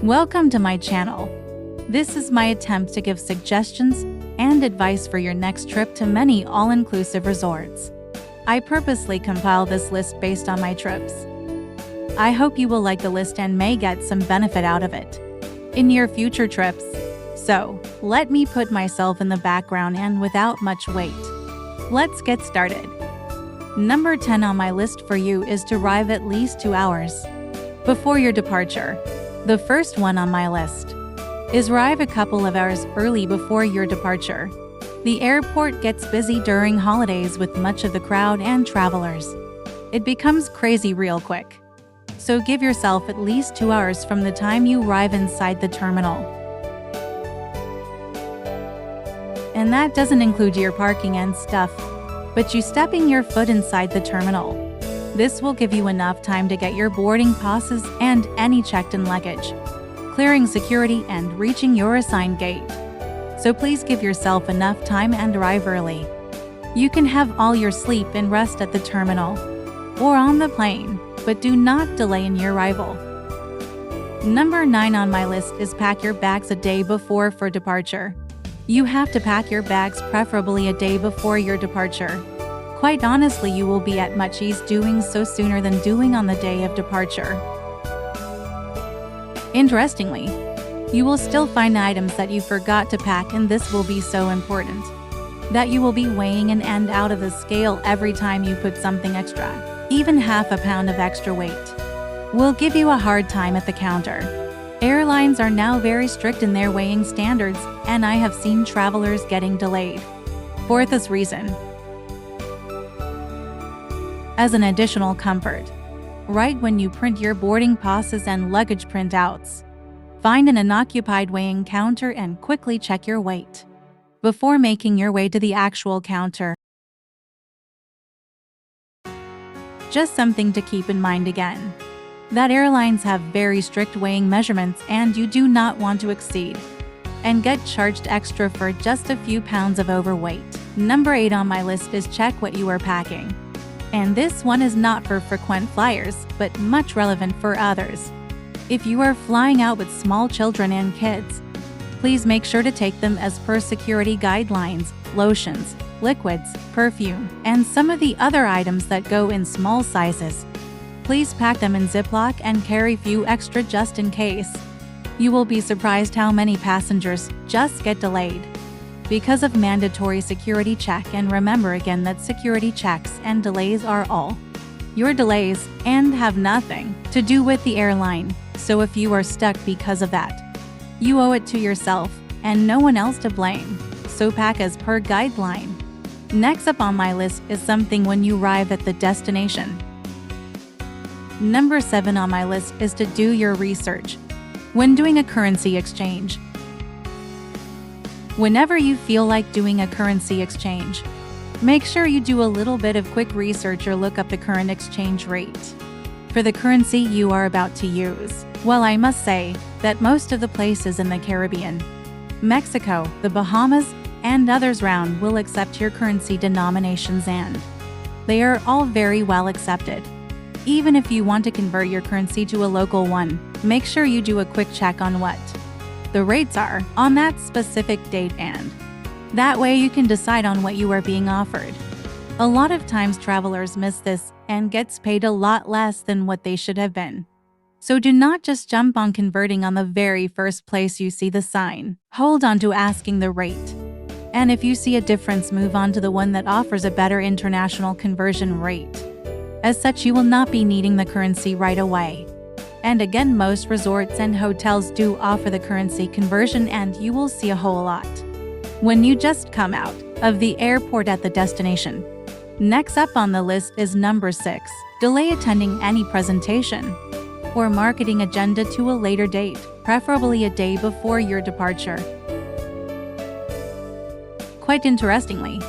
Welcome to my channel. This is my attempt to give suggestions and advice for your next trip to many all-inclusive resorts. I purposely compile this list based on my trips. I hope you will like the list and may get some benefit out of it in your future trips. So, let me put myself in the background and without much wait, let's get started. Number 10 on my list for you is to arrive at least 2 hours before your departure. The first one on my list is arrive a couple of hours early before your departure. The airport gets busy during holidays with much of the crowd and travelers. It becomes crazy real quick. So give yourself at least 2 hours from the time you arrive inside the terminal. And that doesn't include your parking and stuff, but you stepping your foot inside the terminal. This will give you enough time to get your boarding passes and any checked-in luggage, clearing security and reaching your assigned gate. So please give yourself enough time and arrive early. You can have all your sleep and rest at the terminal or on the plane, but do not delay in your arrival. Number 9 on my list is pack your bags a day before for departure. You have to pack your bags preferably a day before your departure. Quite honestly, you will be at much ease doing so sooner than doing on the day of departure. Interestingly, you will still find items that you forgot to pack, and this will be so important that you will be weighing in and out of the scale every time you put something extra. Even half a pound of extra weight will give you a hard time at the counter. Airlines are now very strict in their weighing standards, and I have seen travelers getting delayed for this reason. As an additional comfort, right when you print your boarding passes and luggage printouts, find an unoccupied weighing counter and quickly check your weight before making your way to the actual counter. Just something to keep in mind again, that airlines have very strict weighing measurements and you do not want to exceed and get charged extra for just a few pounds of overweight. Number 8 on my list is check what you are packing. And this one is not for frequent flyers, but much relevant for others. If you are flying out with small children and kids, please make sure to take them as per security guidelines, lotions, liquids, perfume, and some of the other items that go in small sizes. Please pack them in Ziploc and carry few extra just in case. You will be surprised how many passengers just get delayed because of mandatory security check, and remember again that security checks and delays are all your delays and have nothing to do with the airline. So if you are stuck because of that, you owe it to yourself and no one else to blame. So pack as per guideline. Next up on my list is something when you arrive at the destination. Number 7 on my list is to do your research when doing a currency exchange. Whenever you feel like doing a currency exchange, make sure you do a little bit of quick research or look up the current exchange rate for the currency you are about to use. Well, I must say that most of the places in the Caribbean, Mexico, the Bahamas, and others round will accept your currency denominations, and they are all very well accepted. Even if you want to convert your currency to a local one, make sure you do a quick check on what the rates are on that specific date, and that way you can decide on what you are being offered. A lot of times travelers miss this and gets paid a lot less than what they should have been. So do not just jump on converting on the very first place you see the sign. Hold on to asking the rate. And if you see a difference, move on to the one that offers a better international conversion rate. As such, you will not be needing the currency right away. And again, most resorts and hotels do offer the currency conversion, and you will see a whole lot when you just come out of the airport at the destination. Next up on the list is number 6. Delay attending any presentation or marketing agenda to a later date, preferably a day before your departure. Quite interestingly,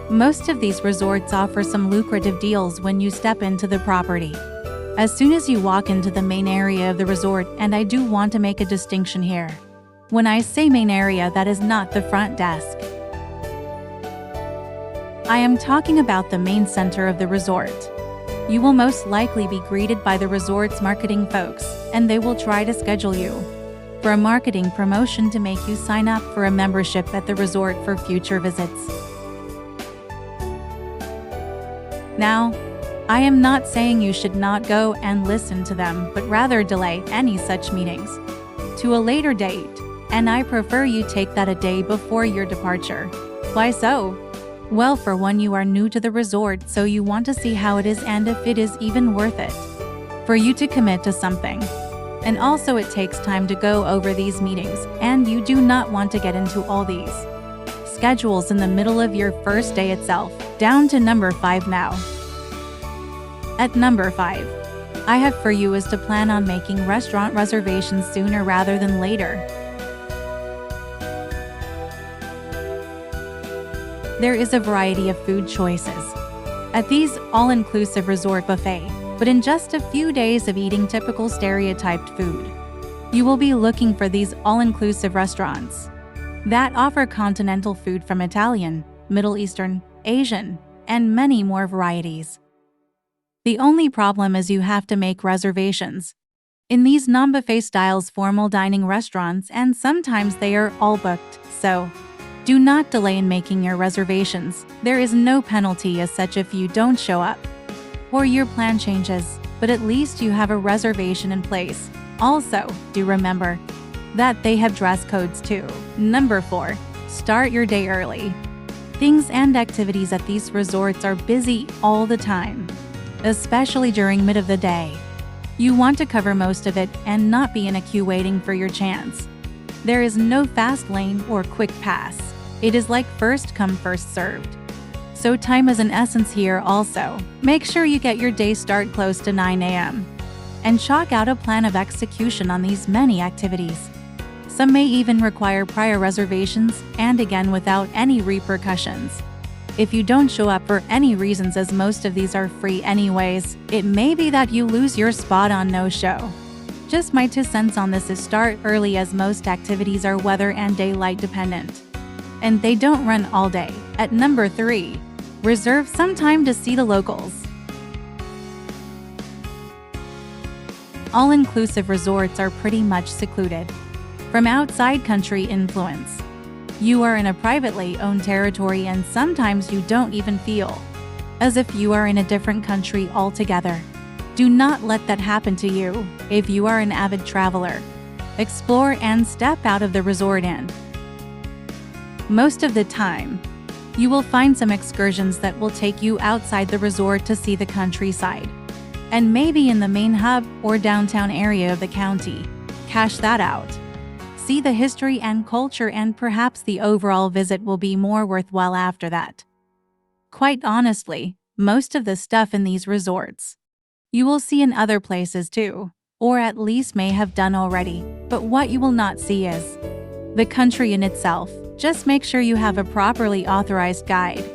most of these resorts offer some lucrative deals when you step into the property as soon as you walk into the main area of the resort, and I do want to make a distinction here. When I say main area, that is not the front desk. I am talking about the main center of the resort. You will most likely be greeted by the resort's marketing folks, and they will try to schedule you for a marketing promotion to make you sign up for a membership at the resort for future visits. Now, I am not saying you should not go and listen to them, but rather delay any such meetings to a later date, and I prefer you take that a day before your departure. Why so? Well, for one, you are new to the resort, so you want to see how it is and if it is even worth it for you to commit to something. And also it takes time to go over these meetings, and you do not want to get into all these schedules in the middle of your first day itself. Down to number 5 now. At number 5, I have for you is to plan on making restaurant reservations sooner rather than later. There is a variety of food choices at these all-inclusive resort buffet, but in just a few days of eating typical stereotyped food, you will be looking for these all-inclusive restaurants that offer continental food from Italian, Middle Eastern, Asian, and many more varieties. The only problem is you have to make reservations in these non-buffet styles formal dining restaurants, and sometimes they are all booked, so do not delay in making your reservations. There is no penalty as such if you don't show up or your plan changes, but at least you have a reservation in place. Also, do remember that they have dress codes too. Number 4, start your day early. Things and activities at these resorts are busy all the time, especially during mid of the day. You want to cover most of it and not be in a queue waiting for your chance. There is no fast lane or quick pass. It is like first come first served. So time is an essence here also. Make sure you get your day start close to 9 a.m. and chalk out a plan of execution on these many activities. Some may even require prior reservations, and again without any repercussions. If you don't show up for any reasons, as most of these are free anyways, it may be that you lose your spot on no-show. Just my 2 cents on this is start early, as most activities are weather and daylight dependent, and they don't run all day. At number 3, reserve some time to see the locals. All-inclusive resorts are pretty much secluded from outside country influence. You are in a privately owned territory, and sometimes you don't even feel as if you are in a different country altogether. Do not let that happen to you. If you are an avid traveler, explore and step out of the resort inn. Most of the time, you will find some excursions that will take you outside the resort to see the countryside, and maybe in the main hub or downtown area of the county. Cash that out. See the history and culture, and perhaps the overall visit will be more worthwhile after that. Quite honestly, most of the stuff in these resorts you will see in other places too, or at least may have done already, but what you will not see is the country in itself. Just make sure you have a properly authorized guide,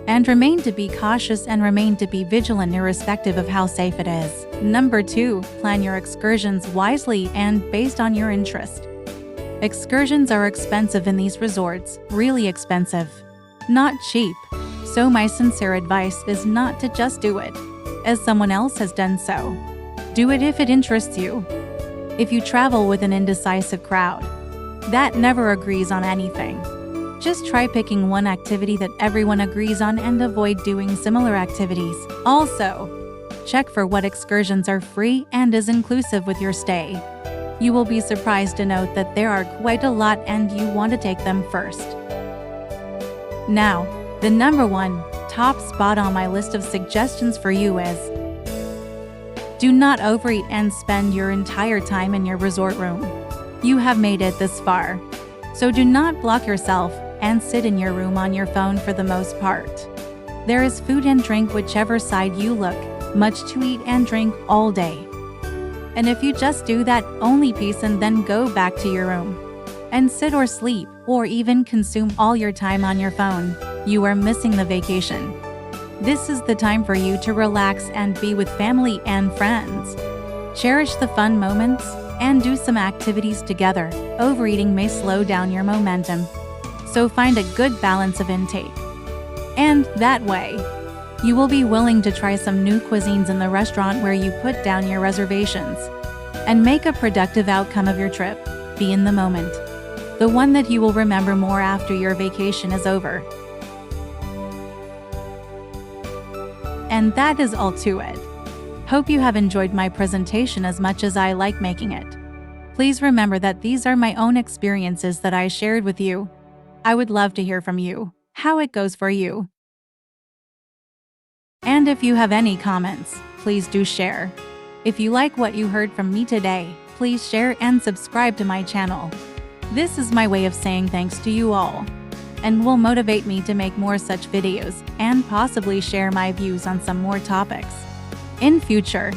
and remain to be cautious and remain to be vigilant irrespective of how safe it is. Number 2, plan your excursions wisely and based on your interest. Excursions are expensive in these resorts, really expensive, not cheap. So my sincere advice is not to just do it as someone else has done so. Do it if it interests you. If you travel with an indecisive crowd that never agrees on anything, just try picking one activity that everyone agrees on and avoid doing similar activities. Also, check for what excursions are free and is inclusive with your stay. You will be surprised to note that there are quite a lot, and you want to take them first. Now, the number 1 top spot on my list of suggestions for you is: do not overeat and spend your entire time in your resort room. You have made it this far, so do not block yourself and sit in your room on your phone for the most part. There is food and drink whichever side you look, much to eat and drink all day. And if you just do that only piece and then go back to your room and sit or sleep, or even consume all your time on your phone, you are missing the vacation. This is the time for you to relax and be with family and friends. Cherish the fun moments and do some activities together. Overeating may slow down your momentum, so find a good balance of intake. And that way, you will be willing to try some new cuisines in the restaurant where you put down your reservations and make a productive outcome of your trip. Be in the moment. The one that you will remember more after your vacation is over. And that is all to it. Hope you have enjoyed my presentation as much as I like making it. Please remember that these are my own experiences that I shared with you. I would love to hear from you, how it goes for you. And if you have any comments, please do share. If you like what you heard from me today, please share and subscribe to my channel. This is my way of saying thanks to you all, and will motivate me to make more such videos and possibly share my views on some more topics in future.